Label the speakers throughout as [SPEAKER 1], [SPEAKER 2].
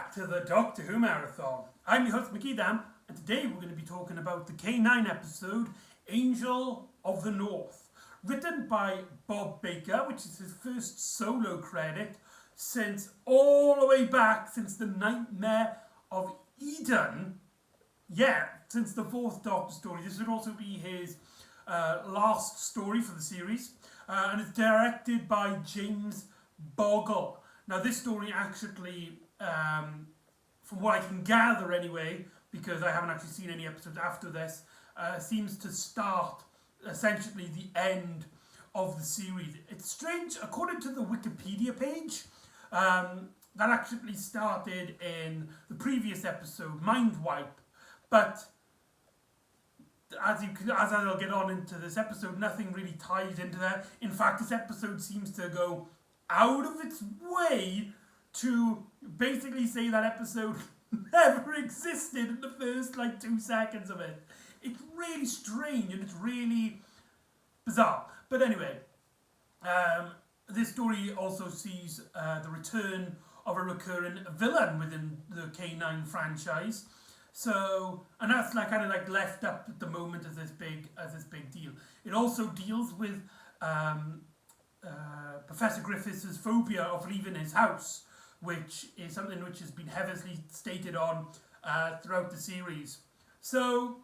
[SPEAKER 1] back to the Doctor Who Marathon. I'm your host McEdam, and today we're going to be talking about the K9 episode, Angel of the North. Written by Bob Baker, which is his first solo credit since all the way back since the Nightmare of Eden. Yeah, since the fourth Doctor story. This would also be his last story for the series. And it's directed by James Bogle. Now this story actually, from what I can gather anyway, because I haven't actually seen any episodes after this, seems to start essentially the end of the series. It's strange, according to the Wikipedia page, that actually started in the previous episode, Mind Wipe, but as I'll get on into this episode, nothing really ties into that. In fact, this episode seems to go out of its way to basically say that episode never existed in the first 2 seconds of it. It's really strange and it's really bizarre. But anyway, this story also sees the return of a recurring villain within the K9 franchise. So, and that's left up at the moment as this big deal. It also deals with Professor Griffiths' phobia of leaving his house, which is something which has been heavily stated on throughout the series. So,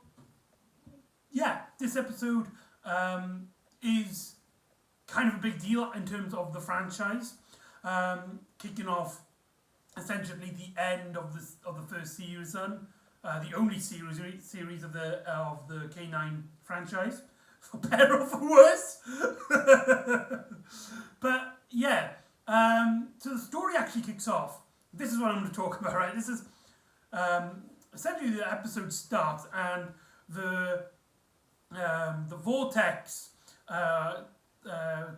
[SPEAKER 1] yeah, this episode is kind of a big deal in terms of the franchise, kicking off essentially the end of the first season. The only series of the K9 franchise, for better or for worse. But yeah, so the story actually kicks off. This is what I'm going to talk about, right? This is essentially the episode starts, and the vortex,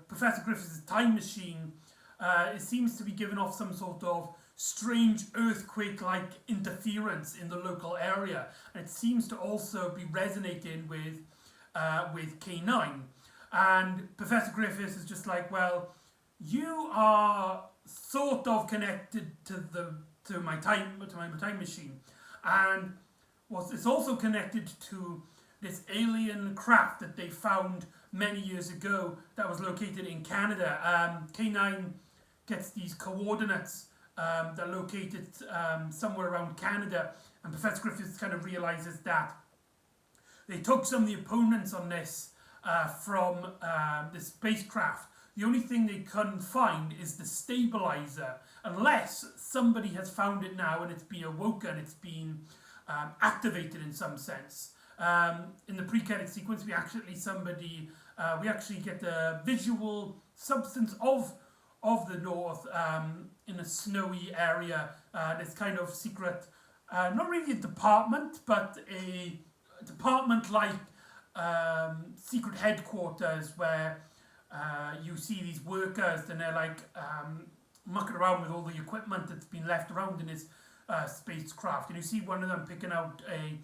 [SPEAKER 1] Professor Griffiths' time machine, it seems to be giving off some sort of strange earthquake-like interference in the local area, and it seems to also be resonating with K9. And Professor Griffiths is just like, well, you are sort of connected to my time machine, and it's also connected to this alien craft that they found many years ago that was located in Canada. K9 gets these coordinates that are located somewhere around Canada, and Professor Griffiths kind of realizes that they took some of the opponents on this from the spacecraft. The only thing they couldn't find is the stabilizer, unless somebody has found it now and it's been awoken, it's been activated in some sense. In the pre-credit sequence, we actually get the visual substance of the North in a snowy area. This kind of secret, not really a department, but a department-like secret headquarters where you see these workers and they're mucking around with all the equipment that's been left around in his spacecraft. And you see one of them picking out a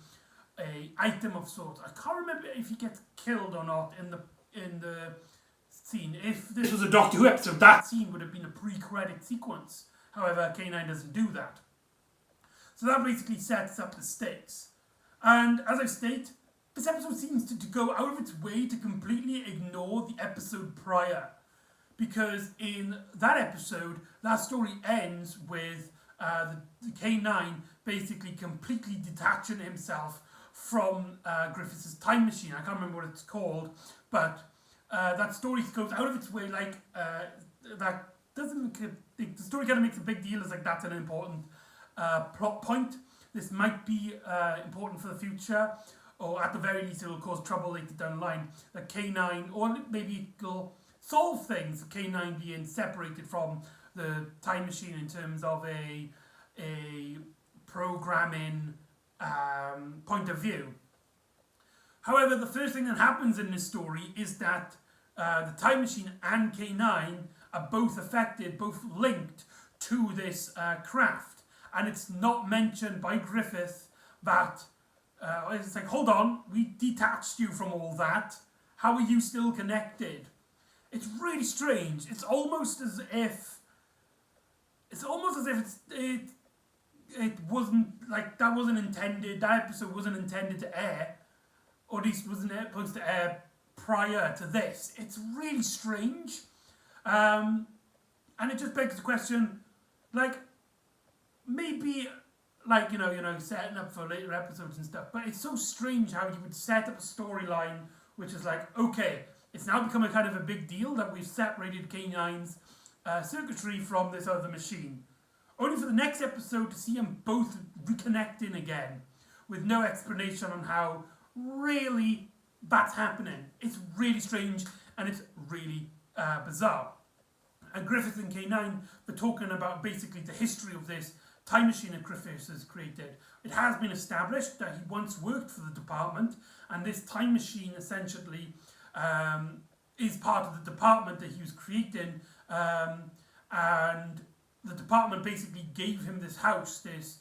[SPEAKER 1] item of sorts. I can't remember if he gets killed or not in the scene. If this was a Doctor Who episode, that scene would have been a pre-credit sequence. However, K9 doesn't do that. So that basically sets up the stakes. And as I state, this episode seems to go out of its way to completely ignore the episode prior. Because in that episode, that story ends with the K9 basically completely detaching himself from Griffiths' time machine. I can't remember what it's called, but that story goes out of its way, that doesn't. The story kind of makes a big deal as that's an important plot point. This might be important for the future, or at the very least, it will cause trouble later down the line. That K9, or maybe it'll solve things. K9 being separated from the time machine in terms of a programming point of view. However, the first thing that happens in this story is that the time machine and K9 are both affected, both linked to this craft. And it's not mentioned by Griffith that, it's hold on, we detached you from all that. How are you still connected? It's really strange. It's almost as if it wasn't like that wasn't intended. That episode wasn't intended to air, or at least wasn't supposed to air prior to this. It's really strange, and it just begs the question, like maybe like setting up for later episodes and stuff. But it's so strange how you would set up a storyline which is like, okay, it's now become a kind of a big deal that we've separated K9's circuitry from this other machine. Only for the next episode to see them both reconnecting again with no explanation on how really that's happening. It's really strange and it's really bizarre. And Griffith and K9 were talking about basically the history of this time machine that Griffith has created. It has been established that he once worked for the department, and this time machine essentially is part of the department that he was creating, and the department basically gave him this house, this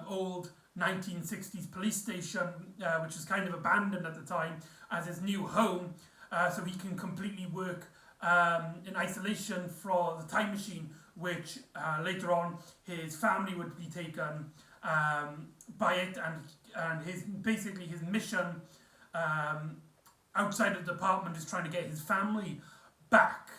[SPEAKER 1] old 1960s police station, which was kind of abandoned at the time, as his new home, so he can completely work in isolation for the time machine, which later on his family would be taken by it, and his mission outside of the department is trying to get his family back.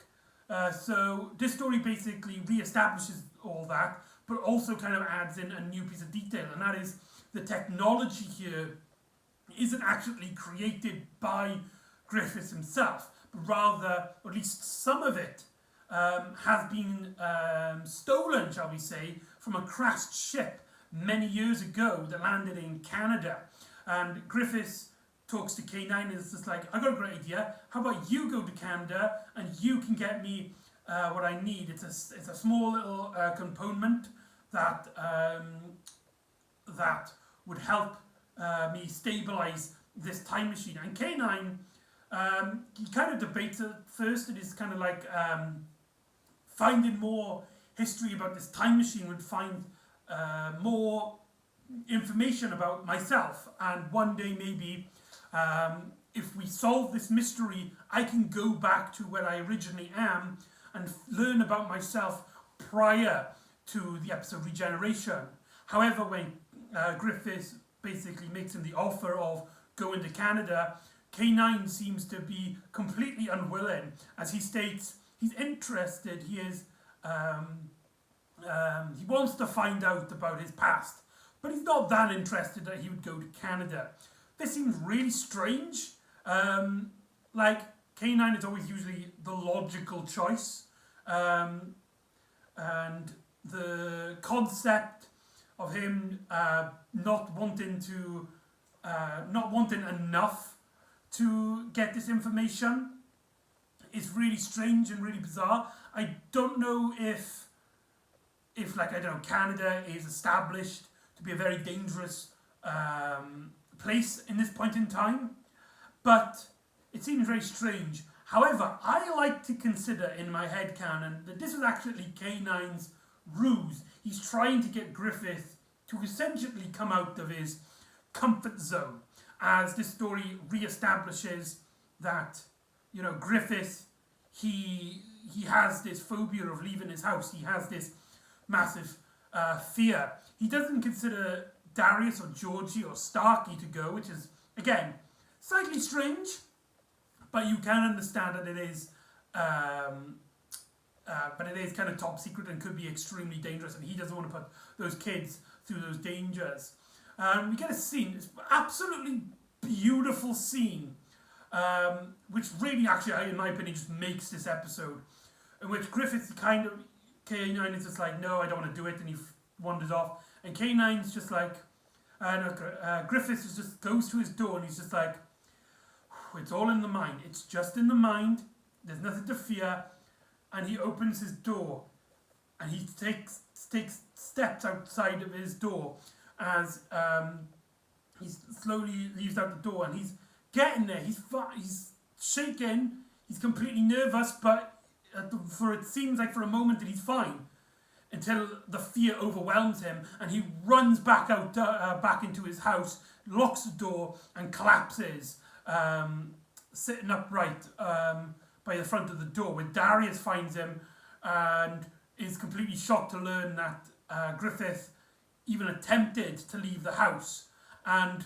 [SPEAKER 1] So this story basically re-establishes all that, but also kind of adds in a new piece of detail, and that is the technology here isn't actually created by Griffiths himself, but rather, or at least some of it, has been stolen, shall we say, from a crashed ship many years ago that landed in Canada. And Griffiths talks to K9 and it's just like, I got a great idea. How about you go to Canada and you can get me what I need? It's a small little component that that would help me stabilize this time machine. And K9, he kind of debates at first. It is kind of like finding more history about this time machine would find more information about myself, and one day maybe if we solve this mystery, I can go back to where I originally am and learn about myself prior to the episode Regeneration. However, when Griffiths basically makes him the offer of going to Canada, K9 seems to be completely unwilling. As he states, he's interested, he wants to find out about his past, but he's not that interested that he would go to Canada. This seems really strange. Like, K9 is always usually the logical choice, and the concept of him not wanting enough to get this information is really strange and really bizarre. I don't know if like, I don't know, Canada is established to be a very dangerous place in this point in time, but it seems very strange. However, I like to consider in my head canon that this was actually K9's ruse. He's trying to get Griffith to essentially come out of his comfort zone, as this story re-establishes that, Griffith, he has this phobia of leaving his house. He has this massive fear. He doesn't consider Darius or Georgie or Starkey to go, which is, again, slightly strange, but you can understand that it is kind of top secret and could be extremely dangerous, and he doesn't want to put those kids through those dangers. We get a scene, it's absolutely beautiful scene, which really actually, in my opinion, just makes this episode, in which Griffith's kind of, K9 is just like, no, I don't want to do it, and he wanders off, and K9's just like, Griffiths just goes to his door and he's just like, it's all in the mind, it's just in the mind, there's nothing to fear, and he opens his door, and he takes steps outside of his door, as he slowly leaves out the door, and he's getting there, he's shaking, he's completely nervous, but it seems like for a moment that he's fine, until the fear overwhelms him, and he runs back out, back into his house, locks the door, and collapses, sitting upright by the front of the door, where Darius finds him and is completely shocked to learn that Griffith, even attempted to leave the house. And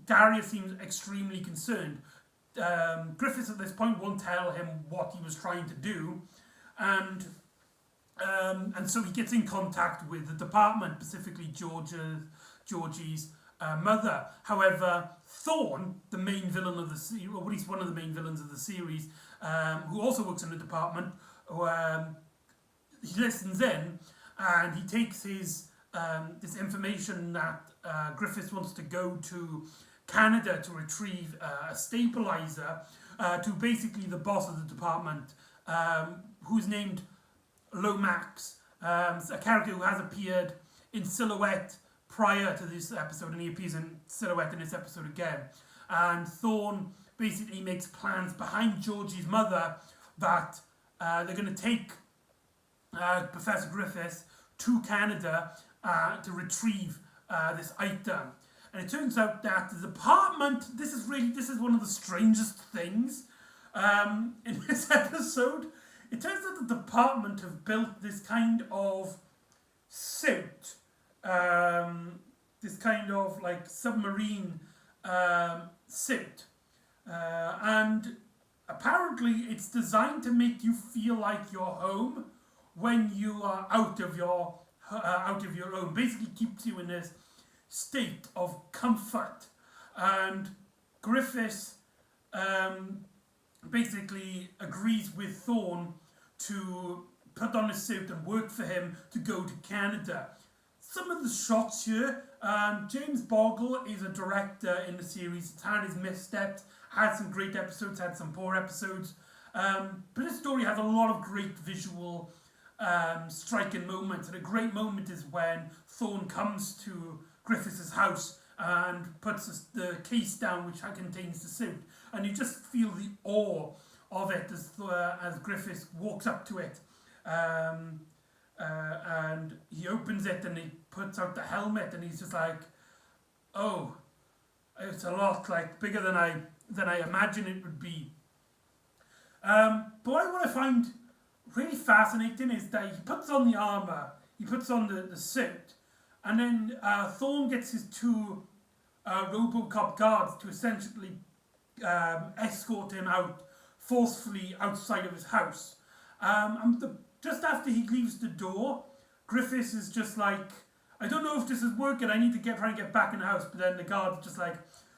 [SPEAKER 1] Darius seems extremely concerned. Griffiths at this point won't tell him what he was trying to do, and so he gets in contact with the department, specifically Georgie's mother. However, Thorn, the main villain of the series, or at least one of the main villains of the series, who also works in the department, he listens in, and he takes his this information that Griffiths wants to go to Canada to retrieve a stabilizer to basically the boss of the department, who's named Lomax, a character who has appeared in silhouette prior to this episode, and he appears in silhouette in this episode again. And Thorn basically makes plans behind Georgie's mother that they're going to take Professor Griffiths to Canada to retrieve this item. And it turns out that the department, this is one of the strangest things in this episode. It turns out the department have built this kind of suit, this kind of like submarine suit, and apparently it's designed to make you feel like you're home when you are out of your own. Basically keeps you in this state of comfort. And Griffiths basically agrees with Thorn to put on a suit and work for him to go to Canada. Some of the shots here, James Bogle is a director in the series. It's had his missteps, had some great episodes, had some poor episodes, but this story has a lot of great visual striking moments. And a great moment is when Thorn comes to Griffiths' house and puts the case down which contains the suit, and you just feel the awe of it as Griffiths walks up to it, and he opens it and he puts out the helmet, and he's just like, oh, it's a lot like bigger than I imagined it would be. But what I find really fascinating is that he puts on the armor, he puts on the suit, and then Thorn gets his two RoboCop guards to essentially escort him out forcefully outside of his house. Just after he leaves the door, Griffiths is just like, I don't know if this is working, I need to try and get back in the house. But then the guard's just like,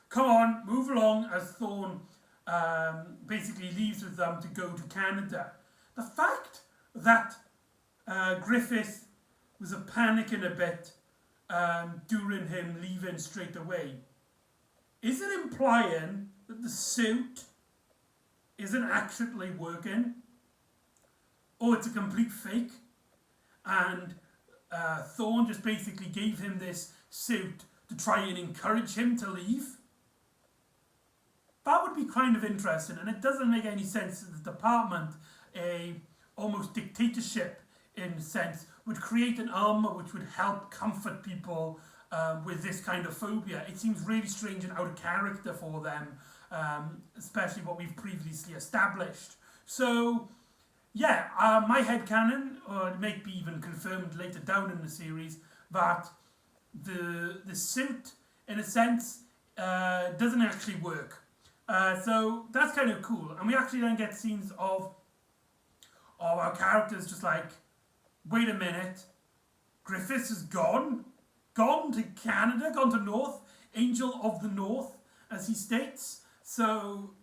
[SPEAKER 1] come on, move along, as Thorn basically leaves with them to go to Canada. The fact that Griffiths was panicking a bit during him leaving straight away, is it implying that the suit isn't actually working, or it's a complete fake, and Thorn just basically gave him this suit to try and encourage him to leave? That would be kind of interesting, and it doesn't make any sense that the department, a almost dictatorship in a sense, would create an armor which would help comfort people with this kind of phobia. It seems really strange and out of character for them, especially what we've previously established. So, yeah, my headcanon, or it may be even confirmed later down in the series, that the suit, in a sense, doesn't actually work. So that's kind of cool. And we actually then get scenes of our characters just like, wait a minute, Griffiths is gone to Canada, gone to North, Angel of the North, as he states. So,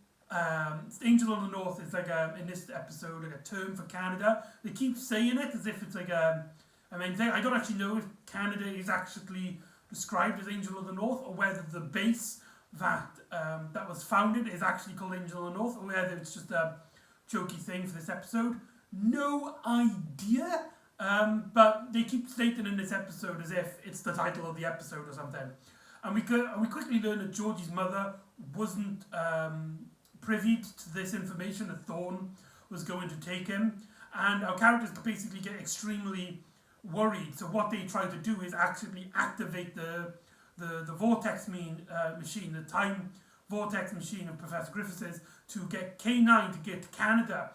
[SPEAKER 1] Angel of the North is like in this episode, like a term for Canada. They keep saying it as if it's like I don't actually know if Canada is actually described as Angel of the North, or whether the base that was founded is actually called Angel of the North, or whether it's just a jokey thing for this episode. No idea. But they keep stating in this episode as if it's the title of the episode or something. And we quickly learn that Georgie's mother wasn't privy to this information, that Thorn was going to take him. And our characters basically get extremely worried. So what they try to do is actually activate the vortex machine, the time vortex machine of Professor Griffiths, to get K9 to get to Canada.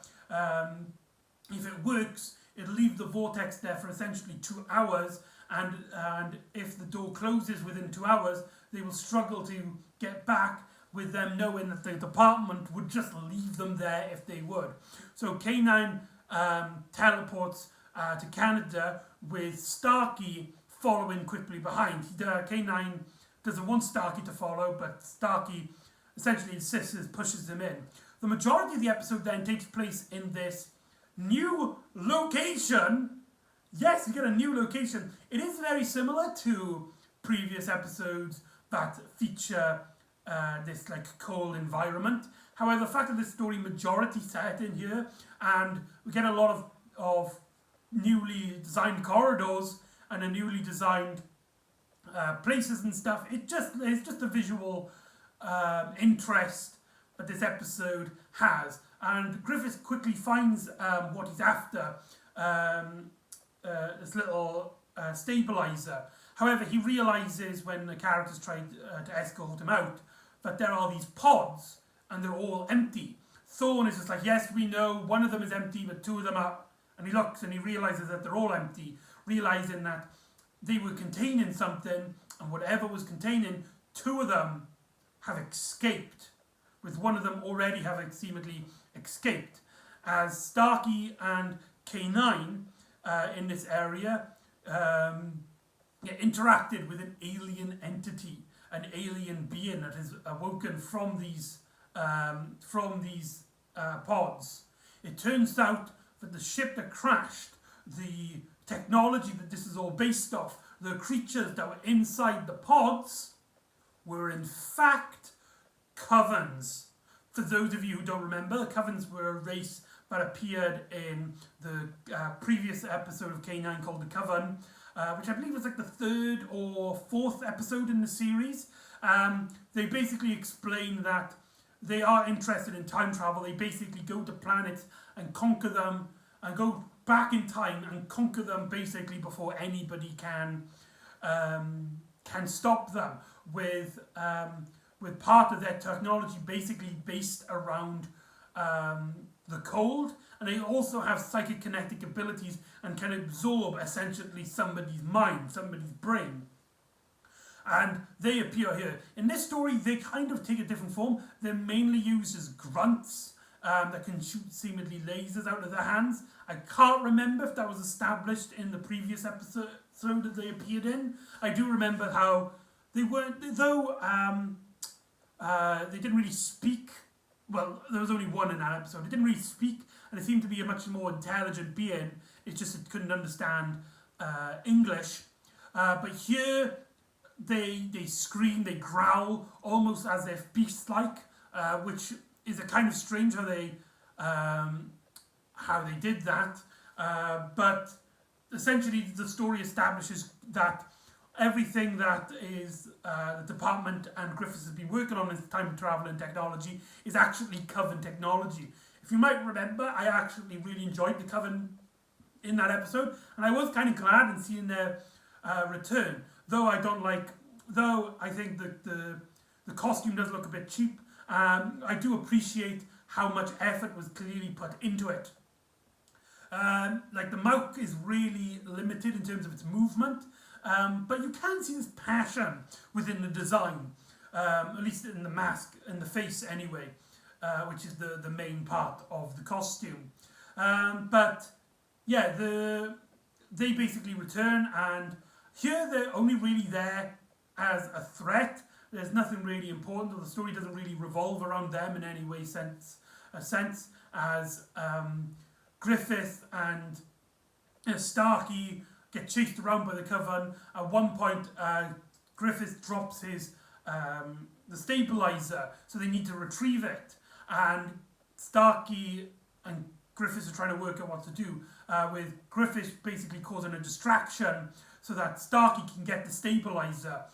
[SPEAKER 1] If it works, it'll leave the vortex there for essentially 2 hours, and if the door closes within 2 hours, they will struggle to get back, with them knowing that the department would just leave them there if they would. So K9 teleports to Canada with Starkey following quickly behind. K9 doesn't want Starkey to follow, but Starkey essentially insists and pushes him in. The majority of the episode then takes place in this new location. Yes, we get a new location. It is very similar to previous episodes that feature this like cold environment. However, the fact that this story majority set in here, and we get a lot of newly designed corridors and a newly designed places and stuff. It's just a visual interest that this episode has. And Griffith quickly finds what he's after, this little stabilizer. However, he realizes when the characters try to escort him out that there are these pods and they're all empty. Thorne is just like, yes, we know one of them is empty, but 2 of them are. And he looks and he realizes that they're all empty, realizing that they were containing something, and whatever was containing, 2 of them have escaped, with one of them already having seemingly escaped. As Starkey and K9 in this area interacted with an alien entity, an alien being that has awoken from these pods. It turns out that the ship that crashed, the technology that this is all based off, the creatures that were inside the pods were in fact Covens. For those of you who don't remember, the Covens were a race that appeared in the previous episode of K9 called The Coven, which I believe was like the 3rd or 4th episode in the series. They basically explain that they are interested in time travel. They basically go to planets and conquer them, and go back in time and conquer them basically before anybody can stop them, with part of their technology basically based around the cold. And they also have psychic kinetic abilities and can absorb essentially somebody's mind, somebody's brain. And they appear here. In this story, they kind of take a different form. They're mainly used as grunts that can shoot seemingly lasers out of their hands. I can't remember if that was established in the previous episode that they appeared in. I do remember how they weren't, though they didn't really speak. Well, there was only one in that episode. They didn't really speak, and it seemed to be a much more intelligent being. It's just it couldn't understand English. But here, they scream, they growl, almost as if beast-like, which is a kind of strange how they did that. But essentially, the story establishes that everything that is the department and Griffiths has been working on in time travel and technology is actually Coven technology. If you might remember, I actually really enjoyed the Coven in that episode, and I was kind of glad in seeing their return. Though I think that the costume does look a bit cheap, I do appreciate how much effort was clearly put into it. Like the mouth is really limited in terms of its movement, but you can see this passion within the design, at least in the mask, in the face anyway, which is the main part of the costume. But yeah, they basically return, and here they're only really there as a threat. There's nothing really important, or the story doesn't really revolve around them in any way as Griffith and Starkey get chased around by the Coven. At one point, Griffith drops the stabilizer, so they need to retrieve it. And Starkey and Griffith are trying to work out what to do, with Griffith basically causing a distraction so that Starkey can get the stabilizer.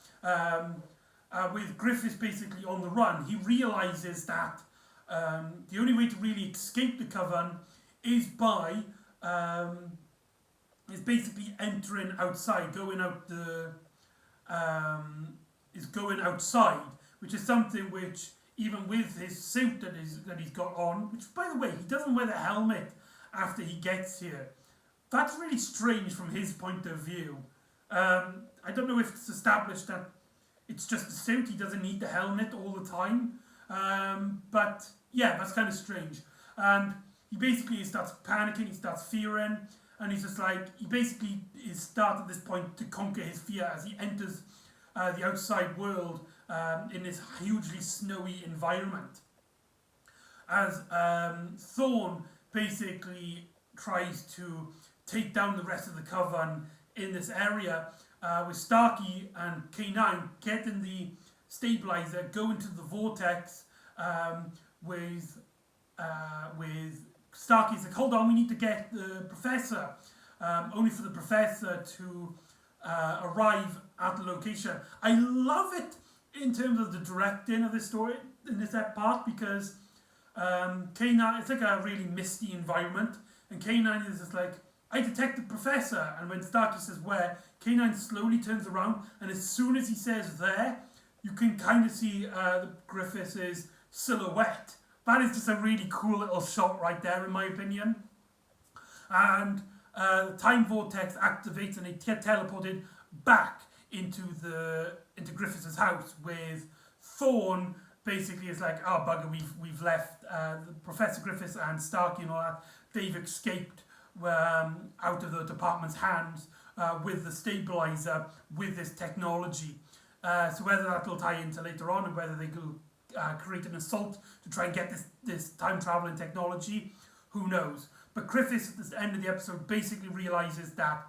[SPEAKER 1] With Griffith basically on the run, he realizes that the only way to really escape the Coven is by is basically entering outside, going outside, which is something which, even with his suit that he's got on, which by the way, he doesn't wear the helmet after he gets here. That's really strange from his point of view. I don't know if it's established that it's just a suit, he doesn't need the helmet all the time. But yeah, that's kind of strange. And he basically starts panicking, he starts fearing, and he's just like, he basically is start at this point to conquer his fear as he enters the outside world in this hugely snowy environment. As Thorn basically tries to take down the rest of the Coven in this area, with Starkey and K9 get in the stabilizer, go into the vortex with Starkey's like, hold on, we need to get the Professor, only for the Professor to arrive at the location. I love it in terms of the directing of this story, in this part, because K9, it's like a really misty environment, and K9 is just like, I detected Professor, and when Starkey says where, K9 slowly turns around, and as soon as he says there, you can kind of see the Griffiths' silhouette. That is just a really cool little shot right there, in my opinion. And the time vortex activates, and they get teleported back into Griffiths' house, with Thorn basically is like, oh bugger, we've left Professor Griffiths and Starkey and all that. They've escaped out of the department's hands with the stabilizer, with this technology. So whether that will tie into later on, and whether they will create an assault to try and get this time traveling technology, who knows. But Griffiths at the end of the episode basically realizes that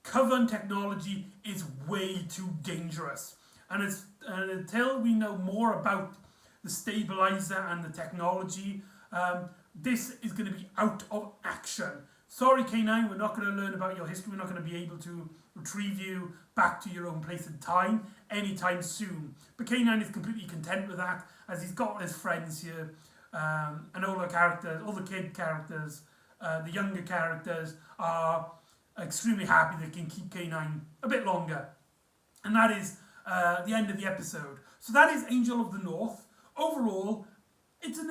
[SPEAKER 1] Coven technology is way too dangerous. And until we know more about the stabilizer and the technology, this is going to be out of action. Sorry K9, we're not going to learn about your history, we're not going to be able to retrieve you back to your own place and time anytime soon. But K9 is completely content with that, as he's got his friends here, and all the characters, all the kid characters, the younger characters are extremely happy they can keep K9 a bit longer. And that is the end of the episode. So that is Angel of the North. Overall, it's an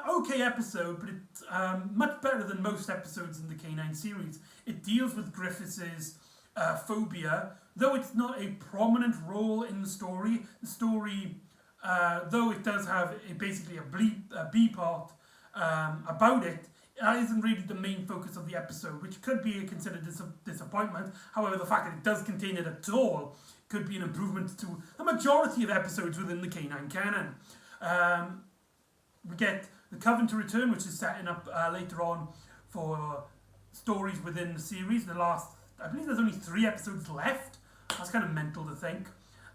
[SPEAKER 1] okay episode, but it's much better than most episodes in the K9 series. It deals with Griffiths' phobia, though it's not a prominent role in the story. The story, though it does have basically a B part about it, isn't really the main focus of the episode, which could be considered a disappointment. However, the fact that it does contain it at all could be an improvement to the majority of episodes within the K9 canon. We get the Coven to return, which is setting up later on for stories within the series. I believe there's only 3 episodes left. That's kind of mental to think.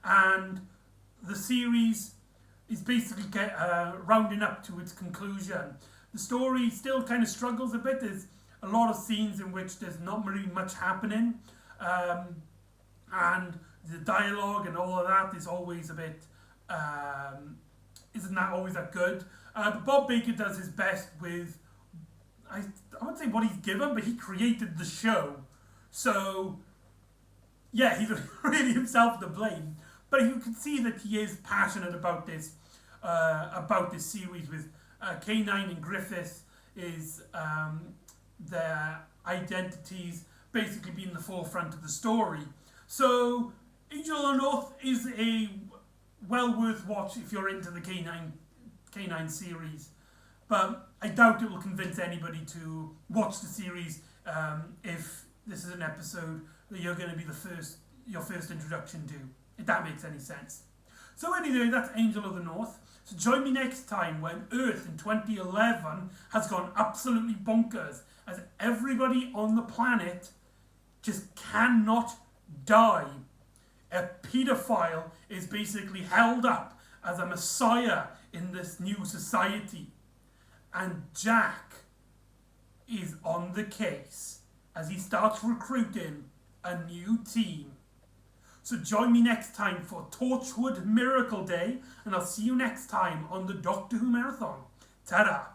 [SPEAKER 1] And the series is basically rounding up to its conclusion. The story still kind of struggles a bit. There's a lot of scenes in which there's not really much happening. And the dialogue and all of that is always a bit... isn't that always that good? But Bob Baker does his best with... I wouldn't say what he's given, but he created the show. So, yeah, he's really himself to blame. But you can see that he is passionate about this series, with K9 and Griffith is their identities basically being the forefront of the story. So, Angel of the North is a well worth watch if you're into the K9 series. But I doubt it will convince anybody to watch the series if this is an episode that you're going to be your first introduction to, if that makes any sense. So anyway, that's Angel of the North. So join me next time when Earth in 2011 has gone absolutely bonkers, as everybody on the planet just cannot die. A paedophile is basically held up as a messiah in this new society. And Jack is on the case as he starts recruiting a new team. So join me next time for Torchwood Miracle Day, and I'll see you next time on the Doctor Who Marathon. Ta-da!